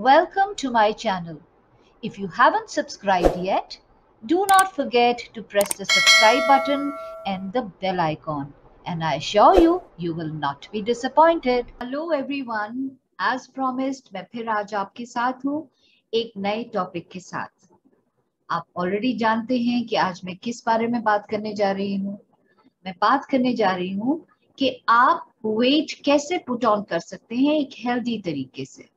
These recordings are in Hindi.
Welcome to my channel. If you haven't subscribed yet, do not forget to press the subscribe button and the bell icon. And I assure you, you will not be disappointed. Hello everyone. As promised, मैं फिर आज आपके साथ हूँ एक नए टॉपिक के साथ। आप ऑलरेडी जानते हैं कि आज मैं किस बारे में बात करने जा रही हूँ। मैं बात करने जा रही हूँ कि आप वेट कैसे पुट ऑन कर सकते हैं एक हेल्दी तरीके से।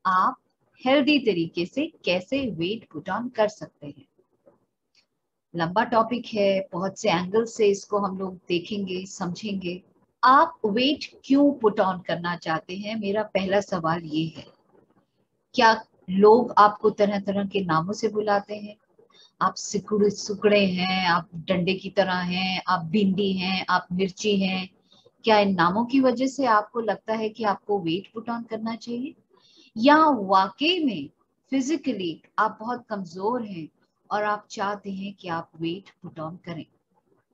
आप हेल्दी तरीके से कैसे वेट पुट ऑन कर सकते हैं। लंबा टॉपिक है, बहुत से एंगल से इसको हम लोग देखेंगे, समझेंगे। आप वेट क्यों पुट ऑन करना चाहते हैं, मेरा पहला सवाल ये है। क्या लोग आपको तरह तरह के नामों से बुलाते हैं? आप सिकुड़े सुकड़े हैं, आप डंडे की तरह हैं, आप भिंडी हैं, आप मिर्ची हैं। क्या इन नामों की वजह से आपको लगता है कि आपको वेट पुट ऑन करना चाहिए, या वाकई में फिजिकली आप बहुत कमजोर हैं और आप चाहते हैं कि आप वेट पुट ऑन करें?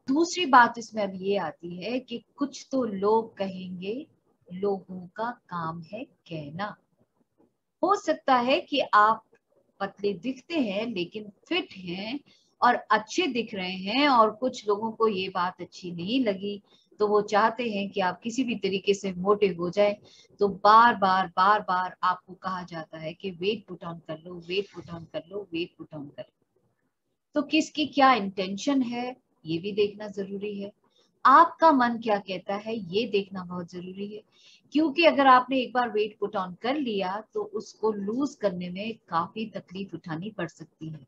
दूसरी बात इसमें अब ये आती है कि कुछ तो लोग कहेंगे, लोगों का काम है कहना। हो सकता है कि आप पतले दिखते हैं लेकिन फिट हैं और अच्छे दिख रहे हैं, और कुछ लोगों को ये बात अच्छी नहीं लगी तो वो चाहते हैं कि आप किसी भी तरीके से मोटे हो जाए। तो बार बार आपको कहा जाता है कि वेट पुट ऑन कर लो, वेट पुट ऑन कर लो, वेट पुट ऑन कर लो। तो किसकी क्या इंटेंशन है ये भी देखना जरूरी है। आपका मन क्या कहता है ये देखना बहुत जरूरी है, क्योंकि अगर आपने एक बार वेट पुट ऑन कर लिया तो उसको लूज करने में काफी तकलीफ उठानी पड़ सकती है।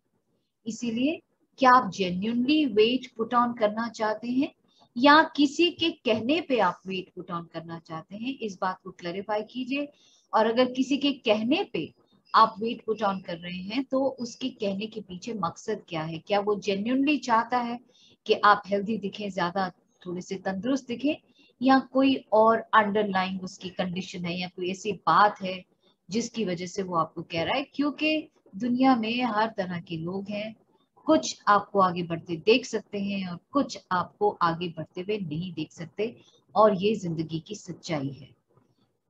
इसीलिए क्या आप जेन्युइनली वेट पुट ऑन करना चाहते हैं, या किसी के कहने पे आप वेट पुट ऑन करना चाहते हैं? इस बात को क्लैरिफाई कीजिए। और अगर किसी के कहने पे आप वेट पुट ऑन कर रहे हैं तो उसके कहने के पीछे मकसद क्या है? क्या वो जेन्युइनली चाहता है कि आप हेल्दी दिखें, ज्यादा थोड़े से तंदुरुस्त दिखें, या कोई और अंडरलाइंग उसकी कंडीशन है, या कोई ऐसी बात है जिसकी वजह से वो आपको कह रहा है? क्योंकि दुनिया में हर तरह के लोग हैं। कुछ आपको आगे बढ़ते देख सकते हैं और कुछ आपको आगे बढ़ते हुए नहीं देख सकते, और ये जिंदगी की सच्चाई है।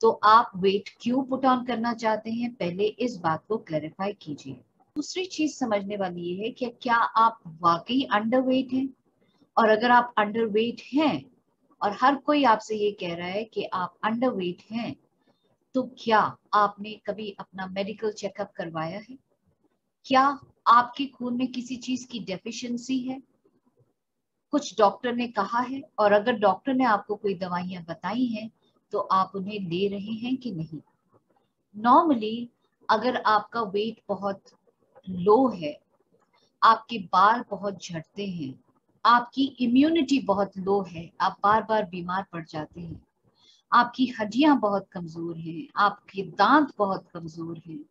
तो आप वेट क्यों पुट ऑन करना चाहते हैं, पहले इस बात को क्लैरिफाई कीजिए। दूसरी चीज समझने वाली ये है कि क्या आप वाकई अंडरवेट हैं, और अगर आप अंडरवेट हैं और हर कोई आपसे ये कह रहा है कि आप अंडरवेट हैं, तो क्या आपने कभी अपना मेडिकल चेकअप करवाया है? क्या आपके खून में किसी चीज की डेफिशिएंसी है? कुछ डॉक्टर ने कहा है, और अगर डॉक्टर ने आपको कोई दवाइयां बताई हैं तो आप उन्हें ले रहे हैं कि नहीं? नॉर्मली अगर आपका वेट बहुत लो है, आपके बाल बहुत झड़ते हैं, आपकी इम्यूनिटी बहुत लो है, आप बार बार बीमार पड़ जाते हैं, आपकी हड्डियां बहुत कमजोर हैं, आपके दांत बहुत कमजोर हैं,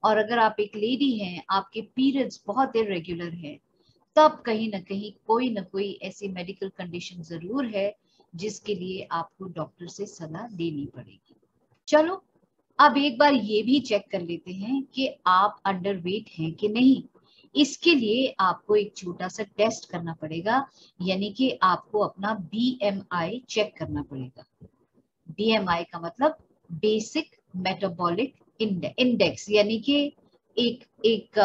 और अगर आप एक लेडी हैं, आपके पीरियड्स बहुत इरेगुलर हैं, तब कहीं ना कोई ऐसी मेडिकल कंडीशन जरूर है जिसके लिए आपको डॉक्टर से सलाह लेनी पड़ेगी। चलो, अब एक बार ये भी चेक कर लेते हैं कि आप अंडरवेट हैं कि नहीं। इसके लिए आपको एक छोटा सा टेस्ट करना पड़ेगा, यानी कि आपको अपना बीएमआई चेक करना पड़ेगा। बीएमआई का मतलब बेसिक मेटाबॉलिक इंडेक्स, यानी कि एक एक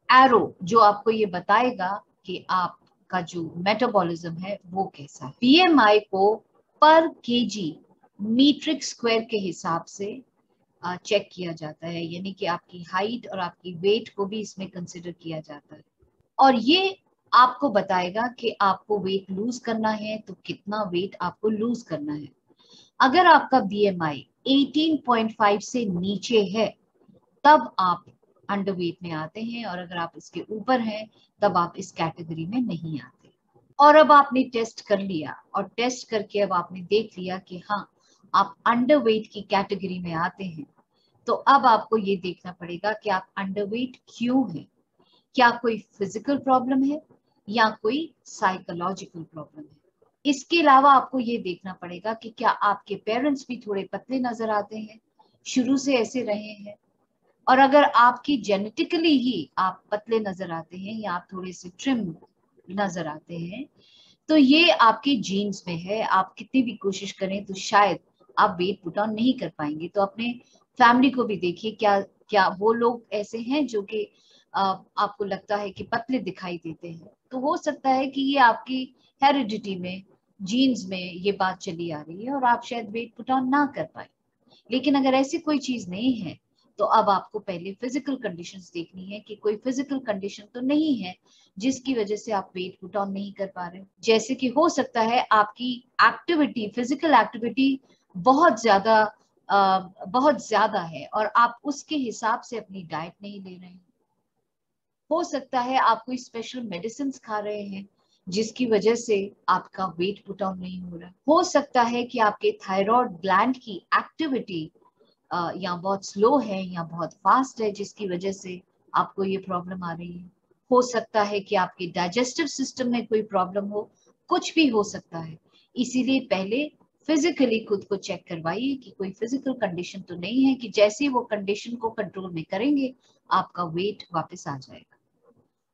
एरो जो आपको ये बताएगा कि आपका जो मेटाबॉलिज्म है वो कैसा है। बीएमआई को पर केजी मीट्रिक स्क्वायर के हिसाब से चेक किया जाता है, यानी कि आपकी हाइट और आपकी वेट को भी इसमें कंसिडर किया जाता है, और ये आपको बताएगा कि आपको वेट लूज करना है तो कितना वेट आपको लूज करना है। अगर आपका बीएमआई 18.5 से नीचे है तब आप अंडरवेट में आते हैं, और अगर आप इसके ऊपर हैं तब आप इस कैटेगरी में नहीं आते। और अब आपने टेस्ट कर लिया, और टेस्ट करके अब आपने देख लिया कि हाँ, आप अंडरवेट की कैटेगरी में आते हैं, तो अब आपको ये देखना पड़ेगा कि आप अंडरवेट क्यों हैं। क्या कोई फिजिकल प्रॉब्लम है या कोई साइकोलॉजिकल प्रॉब्लम है? इसके अलावा आपको ये देखना पड़ेगा कि क्या आपके पेरेंट्स भी थोड़े पतले नजर आते हैं, शुरू से ऐसे रहे हैं, और अगर आपकी जेनेटिकली ही आप पतले नजर आते हैं या आप थोड़े से ट्रिम नजर आते हैं, तो ये आपके जीन्स में है। आप कितनी भी कोशिश करें तो शायद आप वेट पुट ऑन नहीं कर पाएंगे। तो अपने फैमिली को भी देखिए, क्या क्या वो लोग ऐसे हैं जो कि आपको लगता है कि पतले दिखाई देते हैं, तो हो सकता है कि ये आपकी हेरिडिटी में, जीन्स में ये बात चली आ रही है और आप शायद वेट पुट ऑन ना कर पाए। लेकिन अगर ऐसी कोई चीज नहीं है तो अब आपको पहले फिजिकल कंडीशंस देखनी है कि कोई फिजिकल कंडीशन तो नहीं है जिसकी वजह से आप वेट पुट ऑन नहीं कर पा रहे। जैसे कि हो सकता है आपकी एक्टिविटी, फिजिकल एक्टिविटी बहुत ज्यादा बहुत ज्यादा है और आप उसके हिसाब से अपनी डाइट नहीं ले रहे हैं। हो सकता है आप कोई स्पेशल मेडिसिन खा रहे हैं जिसकी वजह से आपका वेट पुट ऑन नहीं हो रहा। हो सकता है कि आपके थायराइड ग्लैंड की एक्टिविटी या बहुत स्लो है या बहुत फास्ट है जिसकी वजह से आपको ये प्रॉब्लम आ रही है। हो सकता है कि आपके डाइजेस्टिव सिस्टम में कोई प्रॉब्लम हो, कुछ भी हो सकता है। इसीलिए पहले फिजिकली खुद को चेक करवाइए कि कोई फिजिकल कंडीशन तो नहीं है कि जैसे ही वो कंडीशन को कंट्रोल में करेंगे आपका वेट वापस आ जाएगा।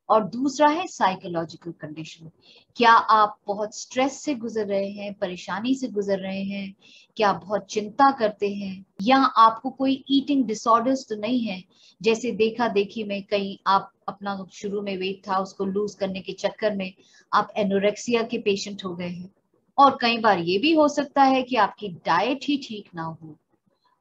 और दूसरा है साइकोलॉजिकल कंडीशन। क्या आप बहुत स्ट्रेस से गुजर रहे हैं, परेशानी से गुजर रहे हैं, क्या आप बहुत चिंता करते हैं, या आपको कोई ईटिंग डिसऑर्डर्स तो नहीं है, जैसे देखा देखी में कहीं आप अपना शुरू में वेट था उसको लूज करने के चक्कर में आप एनोरेक्सिया के पेशेंट हो गए हैं। और कई बार ये भी हो सकता है कि आपकी डाइट ही ठीक ना हो,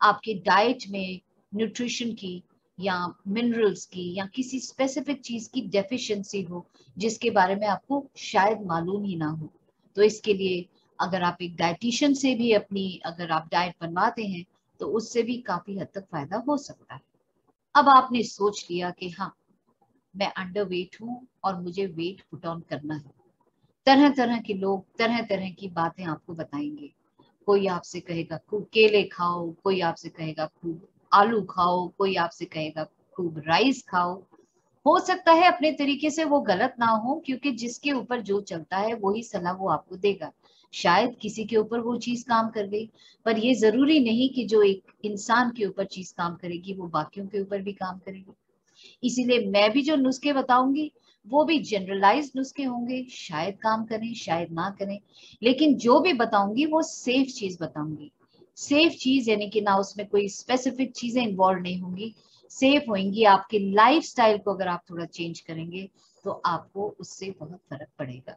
आपके डाइट में न्यूट्रिशन की या मिनरल्स की या किसी स्पेसिफिक चीज की डेफिशिएंसी हो जिसके बारे में आपको शायद मालूम ही ना हो। तो इसके लिए अगर आप एक डाइटिशियन से भी अपनी अगर आप डाइट बनवाते हैं तो उससे भी काफी हद तक फायदा हो सकता है। अब आपने सोच लिया कि हाँ, मैं अंडर वेट हूँ और मुझे वेट पुट ऑन करना है। तरह तरह के लोग तरह तरह की बातें आपको बताएंगे। कोई आपसे कहेगा खूब केले खाओ, कोई आपसे कहेगा खूब आलू खाओ, कोई आपसे कहेगा खूब राइस खाओ। हो सकता है अपने तरीके से वो गलत ना हो, क्योंकि जिसके ऊपर जो चलता है वही सलाह वो आपको देगा। शायद किसी के ऊपर वो चीज काम कर गई, पर ये जरूरी नहीं कि जो एक इंसान के ऊपर चीज काम करेगी वो बाकियों के ऊपर भी काम करेगी। इसीलिए मैं भी जो नुस्खे बताऊंगी वो भी जनरलाइज नुस्खे होंगे, शायद काम करें शायद ना करें, लेकिन जो भी बताऊंगी वो सेफ चीज बताऊंगी। सेफ चीज यानी कि ना उसमें कोई स्पेसिफिक चीजें इन्वॉल्व नहीं होंगी, सेफ होंगी। आपके लाइफस्टाइल को अगर आप थोड़ा चेंज करेंगे तो आपको उससे बहुत फर्क पड़ेगा।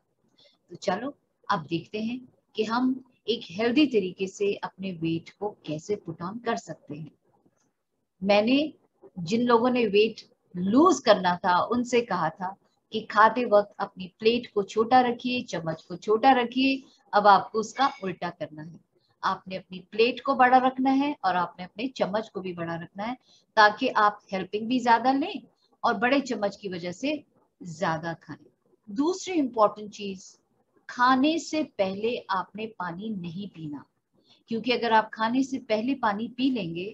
तो चलो अब देखते हैं कि हम एक हेल्दी तरीके से अपने वेट को कैसे पुट ऑन कर सकते हैं। मैंने जिन लोगों ने वेट लूज करना था उनसे कहा था कि खाते वक्त अपनी प्लेट को छोटा रखिए, चम्मच को छोटा रखिए। अब आपको उसका उल्टा करना है, आपने अपनी प्लेट को बड़ा रखना है और आपने अपने चम्मच को भी बड़ा रखना है, ताकि आप हेल्पिंग भी ज्यादा लें और बड़े चम्मच की वजह से ज्यादा खाएं। दूसरी इंपॉर्टेंट चीज, खाने से पहले आपने पानी नहीं पीना, क्योंकि अगर आप खाने से पहले पानी पी लेंगे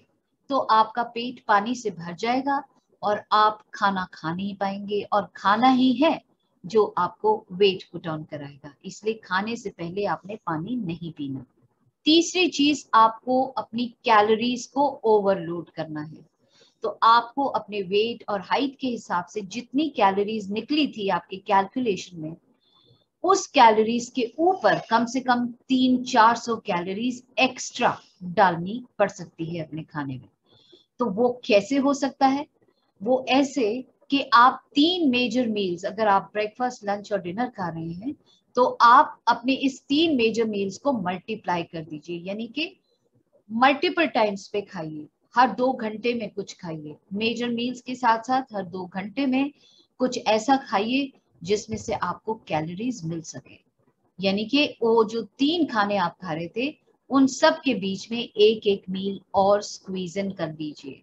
तो आपका पेट पानी से भर जाएगा और आप खाना खा नहीं पाएंगे, और खाना ही है जो आपको वेट पुट ऑन कराएगा। इसलिए खाने से पहले आपने पानी नहीं पीना। तीसरी चीज, आपको अपनी कैलोरीज को ओवरलोड करना है। तो आपको अपने वेट और हाइट के हिसाब से जितनी कैलोरीज निकली थी आपके कैलकुलेशन में, उस कैलोरीज के ऊपर कम से कम 300-400 कैलोरीज एक्स्ट्रा डालनी पड़ सकती है अपने खाने में। तो वो कैसे हो सकता है? वो ऐसे कि आप 3 मेजर मील्स, अगर आप ब्रेकफास्ट लंच और डिनर खा रहे हैं तो आप अपने इस 3 मेजर मील्स को मल्टीप्लाई कर दीजिए, यानी कि मल्टीपल टाइम्स पे खाइए। हर 2 घंटे में कुछ खाइए, मेजर मील्स के साथ साथ हर 2 घंटे में कुछ ऐसा खाइए जिसमें से आपको कैलोरीज मिल सके। यानी कि वो जो 3 खाने आप खा रहे थे उन सब के बीच में एक एक मील और स्क्वीज इन कर दीजिए।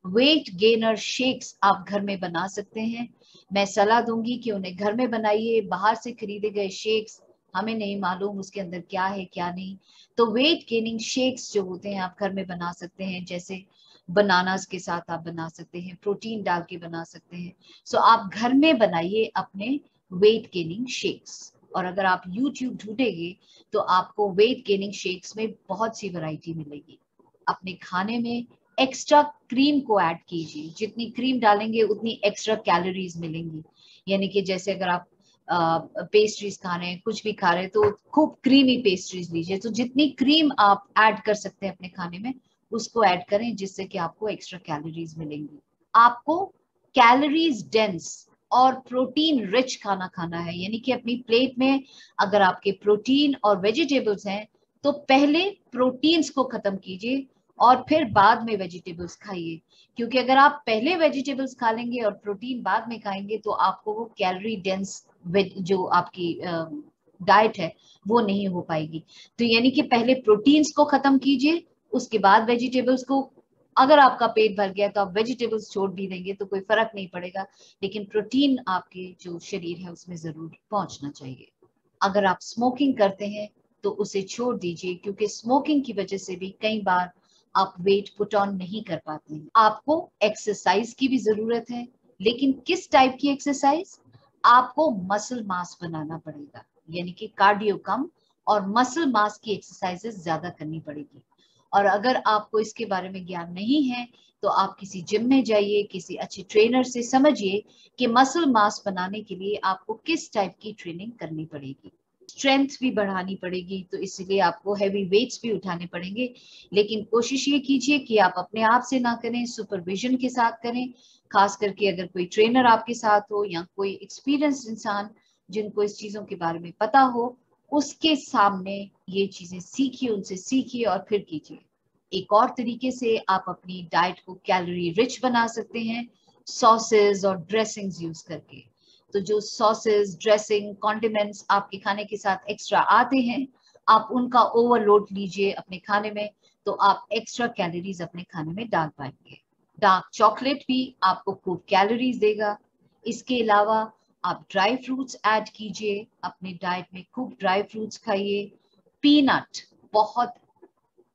वेट गेनर शेक्स आप घर में बना सकते हैं। मैं सलाह दूंगी कि उन्हें घर में बनाइए। बाहर से खरीदे गए शेक्स हमें नहीं मालूम उसके अंदर क्या है क्या नहीं। तो वेट गेनिंग शेक्स जो होते हैं आप घर में बना सकते हैं, जैसे बनानास के साथ आप बना सकते हैं, प्रोटीन डाल के बना सकते हैं। सो आप घर में बनाइए अपने वेट गेनिंग शेक्स। और अगर आप YouTube ढूंढेंगे तो आपको वेट गेनिंग शेक्स में बहुत सी वैरायटी मिलेगी। अपने खाने में एक्स्ट्रा क्रीम को ऐड कीजिए, जितनी क्रीम डालेंगे उतनी एक्स्ट्रा कैलोरीज मिलेंगी। यानी कि जैसे अगर आप पेस्ट्रीज खा रहे हैं, कुछ भी खा रहे हैं, तो खूब क्रीमी पेस्ट्रीज लीजिए। तो जितनी क्रीम आप ऐड कर सकते हैं अपने खाने में उसको ऐड करें, जिससे कि आपको एक्स्ट्रा कैलोरीज मिलेंगी। आपको कैलोरीज डेंस और प्रोटीन रिच खाना खाना है, यानी कि अपनी प्लेट में अगर आपके प्रोटीन और वेजिटेबल्स हैं तो पहले प्रोटीन्स को खत्म कीजिए और फिर बाद में वेजिटेबल्स खाइए, क्योंकि अगर आप पहले वेजिटेबल्स खा लेंगे और प्रोटीन बाद में खाएंगे तो आपको वो कैलोरी डेंस जो आपकी डाइट है वो नहीं हो पाएगी। तो यानी कि पहले प्रोटीन्स को खत्म कीजिए, उसके बाद वेजिटेबल्स को। अगर आपका पेट भर गया तो आप वेजिटेबल्स छोड़ भी देंगे तो कोई फर्क नहीं पड़ेगा, लेकिन प्रोटीन आपके जो शरीर है उसमें जरूर पहुंचना चाहिए। अगर आप स्मोकिंग करते हैं तो उसे छोड़ दीजिए, क्योंकि स्मोकिंग की वजह से भी कई बार आप वेट पुट ऑन नहीं कर पाते हैं। आपको एक्सरसाइज की भी जरूरत है, लेकिन किस टाइप की एक्सरसाइज? आपको मसल मास बनाना पड़ेगा, यानी कि कार्डियो कम और मसल मास की एक्सरसाइजेस ज्यादा करनी पड़ेगी। और अगर आपको इसके बारे में ज्ञान नहीं है तो आप किसी जिम में जाइए, किसी अच्छे ट्रेनर से समझिए कि मसल मास बनाने के लिए आपको किस टाइप की ट्रेनिंग करनी पड़ेगी। स्ट्रेंथ भी बढ़ानी पड़ेगी, तो इसलिए आपको हैवी वेट्स भी उठाने पड़ेंगे। लेकिन कोशिश ये कीजिए कि आप अपने आप से ना करें, सुपरविजन के साथ करें। खास करके अगर कोई ट्रेनर आपके साथ हो या कोई एक्सपीरियंस इंसान जिनको इस चीजों के बारे में पता हो, उसके सामने ये चीजें सीखिए, उनसे सीखिए और फिर कीजिए। एक और तरीके से आप अपनी डाइट को कैलोरी रिच बना सकते हैं, सॉसेस और ड्रेसिंग्स यूज करके। तो जो सॉसेस, ड्रेसिंग, कॉन्डिमेंट्स आपके खाने के साथ एक्स्ट्रा आते हैं, आप उनका ओवरलोड लीजिए अपने खाने में, तो आप एक्स्ट्रा कैलोरीज अपने खाने में डाल पाएंगे। डार्क चॉकलेट भी आपको खूब कैलोरीज देगा। इसके अलावा आप ड्राई फ्रूट्स ऐड कीजिए अपने डाइट में, खूब ड्राई फ्रूट्स खाइए। पीनट बहुत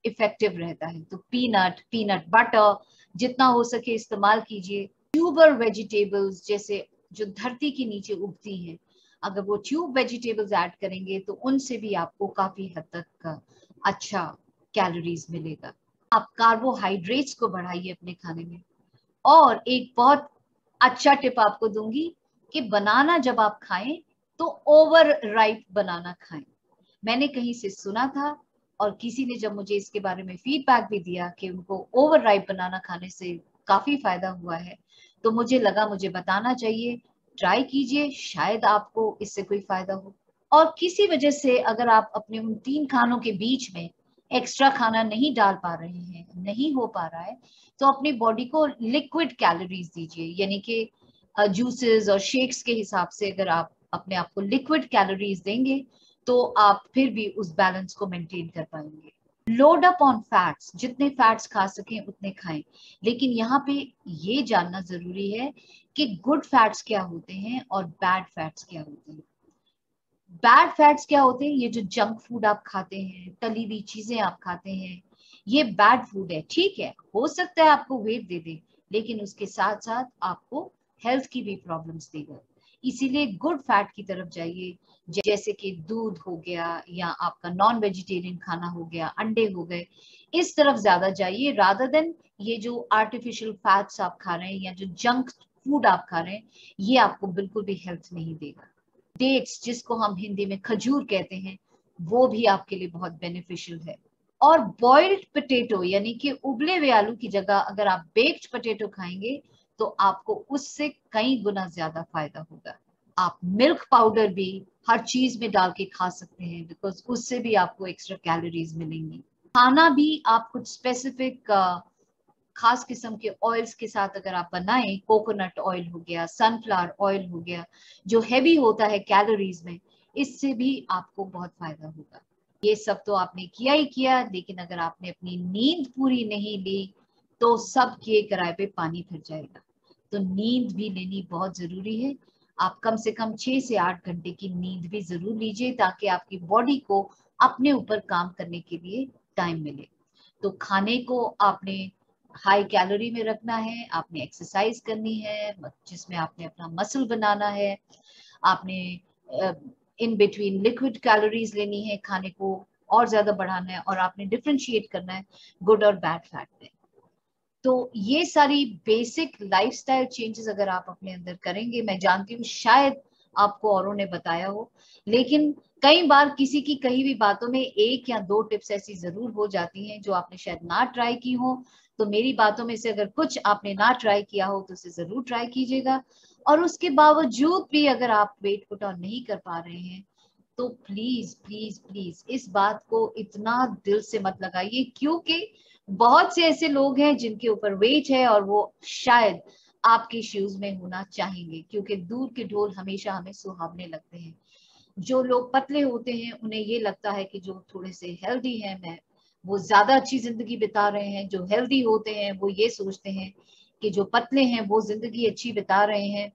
इफेक्टिव रहता है, तो पीनट, पीनट बटर जितना हो सके इस्तेमाल कीजिए। ट्यूबर वेजिटेबल्स जैसे जो धरती के नीचे उगती हैं, अगर वो ट्यूब वेजिटेबल्स ऐड करेंगे तो उनसे भी आपको काफी हद तक अच्छा कैलोरीज मिलेगा। आप कार्बोहाइड्रेट्स को बढ़ाइए अपने खाने में। और एक बहुत अच्छा टिप आपको दूंगी कि बनाना जब आप खाएं तो ओवर राइप बनाना खाएं। मैंने कहीं से सुना था और किसी ने जब मुझे इसके बारे में फीडबैक भी दिया कि उनको ओवर राइप बनाना खाने से काफी फायदा हुआ है, तो मुझे लगा मुझे बताना चाहिए। ट्राई कीजिए, शायद आपको इससे कोई फायदा हो। और किसी वजह से अगर आप अपने उन 3 खानों के बीच में एक्स्ट्रा खाना नहीं डाल पा रहे हैं, नहीं हो पा रहा है, तो अपनी बॉडी को लिक्विड कैलोरीज दीजिए, यानी कि जूसेस और शेक्स के हिसाब से अगर आप अपने आप को लिक्विड कैलोरीज देंगे तो आप फिर भी उस बैलेंस को मेंटेन कर पाएंगे। लोड अप ऑन फैट्स, जितने फैट्स खा सकें उतने खाएं, लेकिन यहाँ पे ये जानना जरूरी है कि गुड फैट्स क्या होते हैं और बैड फैट्स क्या होते हैं। बैड फैट्स क्या होते हैं? ये जो जंक फूड आप खाते हैं, तली हुई चीजें आप खाते हैं, ये बैड फूड है। ठीक है, हो सकता है आपको वेट दे दे, लेकिन उसके साथ साथ आपको हेल्थ की भी प्रॉब्लम्स देगा। इसीलिए गुड फैट की तरफ जाइए, जैसे कि दूध हो गया या आपका नॉन वेजिटेरियन खाना हो गया, अंडे हो गए, इस तरफ ज्यादा जाइए रादर देन ये जो आर्टिफिशियल फैट्स आप खा रहे हैं या जो जंक फूड आप खा रहे हैं, ये आपको बिल्कुल भी हेल्थ नहीं देगा। डेट्स, जिसको हम हिंदी में खजूर कहते हैं, वो भी आपके लिए बहुत बेनिफिशियल है। और बॉइल्ड पोटैटो यानी कि उबले हुए आलू की जगह अगर आप बेक्ड पोटैटो खाएंगे तो आपको उससे कई गुना ज्यादा फायदा होगा। आप मिल्क पाउडर भी हर चीज में डाल के खा सकते हैं, बिकॉज उससे भी आपको एक्स्ट्रा कैलोरीज मिलेंगी। खाना भी आप कुछ स्पेसिफिक खास किस्म के ऑयल्स के साथ अगर आप बनाएं, कोकोनट ऑयल हो गया, सनफ्लावर ऑयल हो गया, जो हैवी होता है कैलोरीज में, इससे भी आपको बहुत फायदा होगा। ये सब तो आपने किया ही किया, लेकिन अगर आपने अपनी नींद पूरी नहीं ली तो सब किए कराए पे पानी फिर जाएगा। तो नींद भी लेनी बहुत जरूरी है। आप कम से कम 6 से 8 घंटे की नींद भी जरूर लीजिए, ताकि आपकी बॉडी को अपने ऊपर काम करने के लिए टाइम मिले। तो खाने को आपने हाई कैलोरी में रखना है, आपने एक्सरसाइज करनी है जिसमें आपने अपना मसल बनाना है, आपने इन बिटवीन लिक्विड कैलोरीज लेनी है, खाने को और ज्यादा बढ़ाना है, और आपने डिफरेंशिएट करना है गुड और बैड फैट में। तो ये सारी बेसिक लाइफस्टाइल चेंजेस अगर आप अपने अंदर करेंगे, मैं जानती हूँ शायद आपको औरों ने बताया हो, लेकिन कई बार किसी की कही हुई बातों में एक या दो टिप्स ऐसी जरूर हो जाती हैं जो आपने शायद ना ट्राई की हो। तो मेरी बातों में से अगर कुछ आपने ना ट्राई किया हो तो उसे जरूर ट्राई कीजिएगा। और उसके बावजूद भी अगर आप वेट पुट ऑन नहीं कर पा रहे हैं तो प्लीज प्लीज प्लीज इस बात को इतना दिल से मत लगाइए, क्योंकि बहुत से ऐसे लोग हैं जिनके ऊपर वेट है और वो शायद आपके शूज में होना चाहेंगे, क्योंकि दूर के ढोल हमेशा हमें सुहावने लगते हैं। जो लोग पतले होते हैं उन्हें ये लगता है कि जो थोड़े से हेल्दी हैं मैं वो ज्यादा अच्छी जिंदगी बिता रहे हैं। जो हेल्दी होते हैं वो ये सोचते हैं कि जो पतले हैं वो जिंदगी अच्छी बिता रहे हैं।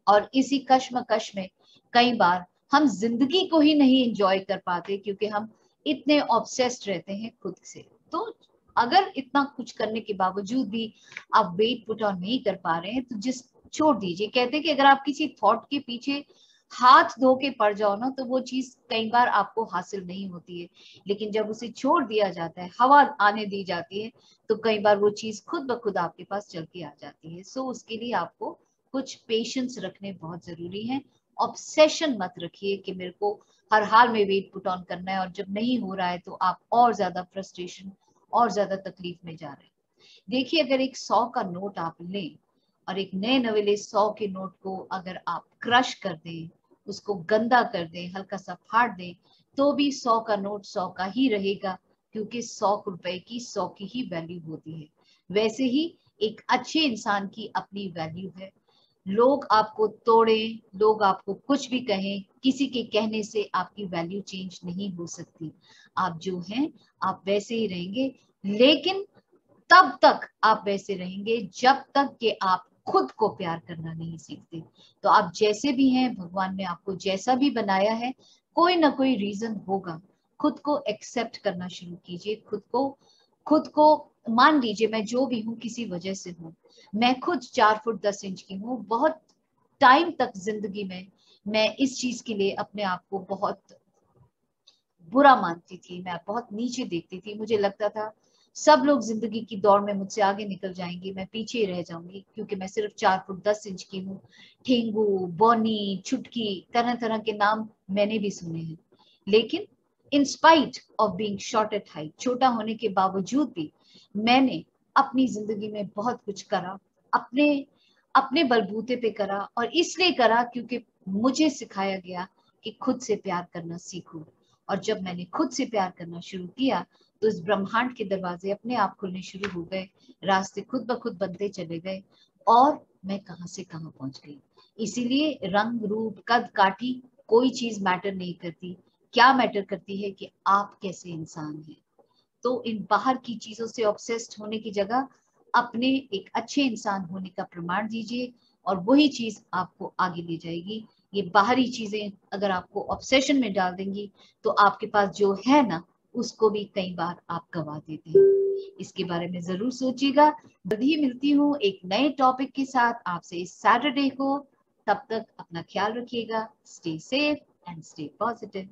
और इसी कश्मकश में कई बार हम जिंदगी को ही नहीं एंजॉय कर पाते, क्योंकि हम इतने ऑब्सेस्ड रहते हैं खुद से। तो अगर इतना कुछ करने के बावजूद भी आप वेट पुट ऑन नहीं कर पा रहे हैं तो जिस छोड़ दीजिए। कहते हैं कि अगर आप किसी थॉट के पीछे हाथ धो के पड़ जाओ ना तो वो चीज कई बार आपको हासिल नहीं होती है, लेकिन जब उसे छोड़ दिया जाता है, हवा आने दी जाती है, तो कई बार वो चीज खुद ब खुद आपके पास चल के आ जाती है। सो उसके लिए आपको कुछ पेशेंस रखने बहुत जरूरी है। ऑब्सेशन मत रखिए कि मेरे को हर हाल में वेट पुट ऑन करना है, और जब नहीं हो रहा है तो आप और ज्यादा फ्रस्ट्रेशन और ज्यादा तकलीफ में जा रहे हैं। देखिए, अगर एक 100 का नोट आप लें और एक नए नवेले 100 के नोट को अगर आप क्रश कर दें, उसको गंदा कर दें, हल्का सा फाड़ दें, तो भी 100 का नोट 100 का ही रहेगा, क्योंकि 100 रुपए की 100 की ही वैल्यू होती है। वैसे ही एक अच्छे इंसान की अपनी वैल्यू है। लोग आपको तोड़ें, लोग आपको कुछ भी कहें, किसी के कहने से आपकी वैल्यू चेंज नहीं हो सकती। आप जो हैं आप वैसे ही रहेंगे, लेकिन तब तक आप वैसे रहेंगे जब तक कि आप खुद को प्यार करना नहीं सीखते। तो आप जैसे भी हैं, भगवान ने आपको जैसा भी बनाया है, कोई ना कोई रीजन होगा। खुद को एक्सेप्ट करना शुरू कीजिए। खुद को मान लीजिए मैं जो भी हूँ किसी वजह से हूँ। मैं खुद 4 फुट 10 इंच की हूँ। बहुत टाइम तक जिंदगी में मैं इस चीज के लिए अपने आप को बहुत बुरा मानती थी, मैं बहुत नीचे देखती थी। मुझे लगता था सब लोग जिंदगी की दौड़ में मुझसे आगे निकल जाएंगे, मैं पीछे ही रह जाऊंगी, क्योंकि मैं सिर्फ 4 फुट 10 इंच की हूँ। ठेंगू, बॉनी, छुटकी, तरह तरह के नाम मैंने भी सुने हैं। लेकिन in spite of being short at height, छोटा होने के बावजूद भी मैंने अपनी जिंदगी में बहुत कुछ करा, अपने अपने बलबूते पे करा। और इसलिए करा क्योंकि मुझे सिखाया गया कि खुद से प्यार करना सीखो। और जब मैंने खुद से प्यार करना शुरू किया तो इस ब्रह्मांड के दरवाजे अपने आप खुलने शुरू हो गए, रास्ते खुद ब खुद बनते चले गए, और मैं कहां से कहां पहुंच गई। इसीलिए रंग रूप कद काठी कोई चीज मैटर नहीं करती। क्या मैटर करती है कि आप कैसे इंसान हैं। तो इन बाहर की चीजों से ऑब्सेस्ड होने की जगह अपने एक अच्छे इंसान होने का प्रमाण दीजिए, और वही चीज आपको आगे ले जाएगी। ये बाहरी चीजें अगर आपको ऑब्सेशन में डाल देंगी तो आपके पास जो है ना उसको भी कई बार आप गवा देते हैं। इसके बारे में जरूर सोचिएगा। जल्द ही मिलती हूँ एक नए टॉपिक के साथ आपसे इस सैटरडे को। तब तक अपना ख्याल रखिएगा। Stay safe and stay positive.